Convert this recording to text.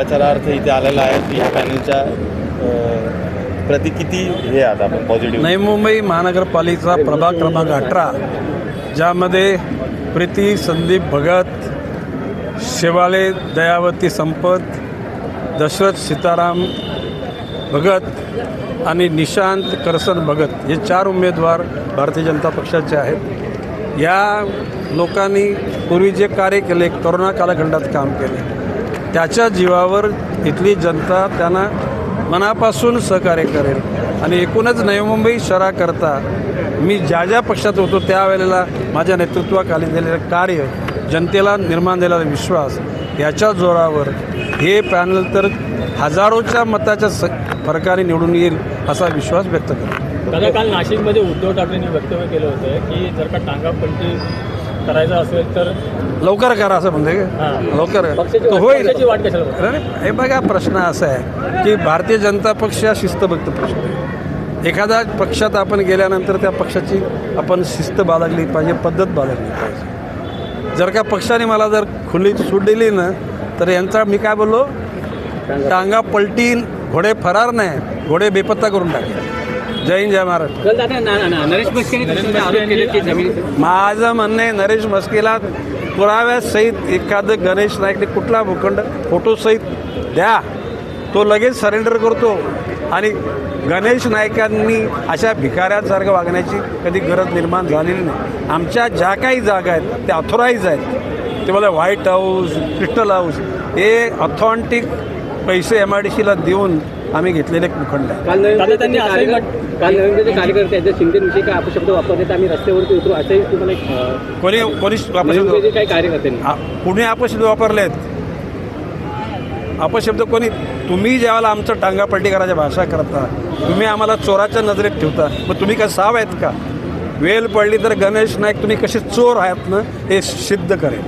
प्रचारार्थ इथे आलेला आहे. या पॅनलच्या प्रति किती हे आता आपण पॉझिटिव्ह? नवी मुंबई महानगरपालिका प्रभाग क्रमांक 18 ज्यामध्ये प्रीती संदीप भगत, शेवाळे दयावती संपत, दशरथ सीताराम भगत आणि निशांत करसन भगत हे 4 उमेदवार भारतीय जनता पक्षाचे आहेत. या लोकांनी पूर्वी जे कार्य केले, कोरोना कालखंडात काम केले, त्याच्या जीवावर इथली जनता त्यांना मनापासून सहकार्य करेल. आणि एकूणच नवी मुंबई शहराकरता मी ज्या ज्या पक्षात होतो त्यावेळेला माझ्या नेतृत्वाखाली झालेलं कार्य, जनतेला निर्माण झालेला विश्वास, याच्या जोरावर हे पॅनल तर हजारोच्या मताच्या फरकाने निवडून येईल असा विश्वास व्यक्त करतो. दादा, काल नाशिकमध्ये उद्धव ठाकरेंनी वक्तव्य केलं होतं की जर का टांगापलटी करायचं असेल तर लवकर करा असं म्हणते लवकर तो होईल. वाट कशाला? हे बघा, प्रश्न असा आहे की भारतीय जनता पक्ष हा शिस्तबद्ध पक्ष आहे. एखाद्या पक्षात आपण गेल्यानंतर त्या पक्षाची आपण शिस्त बाळगली पाहिजे, पद्धत बाळगली पाहिजे. जर का पक्षाने मला जर खुली सूट दिली ना तर यांचा मी काय बोललो, टांगा पलटीन, घोडे फरार नाही, घोडे बेपत्ता करून टाकले. जय हिंद, जय महाराष्ट्र. नरेश मस्केने आरोप केले की जमीन, माझं म्हणणं आहे, नरेश मस्केला पुराव्यासहित एखादं गणेश नाईकने कुठला भूखंड फोटोसहित द्या, तो लगेच सरेंडर करतो. आणि गणेश नाईकांनी अशा भिकाऱ्यांसारखं वागण्याची कधी गरज निर्माण झालेली नाही. आमच्या ज्या काही जागा आहेत त्या ऑथोराईज आहेत. ते मला व्हाईट हाऊस, क्रिस्टल हाऊस हे ऑथॉन्टिक पैसे MIDCला देऊन आम्ही घेतलेले भूखंड आहे. काल नरेंद्रचे कार्यकर्ते आहेत, शिंदेविषयी काय अपशब्द वापरले तर आम्ही रस्त्यावरती उतरू असंही तुम्हाला कोणी अपशब्द काही कार्यकर्त्यांनी कुणी अपशब्द वापरले आहेत? अपशब्द कोणी? तुम्ही ज्यावेळेला आमचं टांगापलटी करायच्या भाषा करता, तुम्ही आम्हाला चोराच्या नजरेत ठेवता. मग तुम्ही काय साव आहेत का? वेल पडली तर गणेश नाईक तुम्ही कसे चोर आहात ना हे सिद्ध करेल.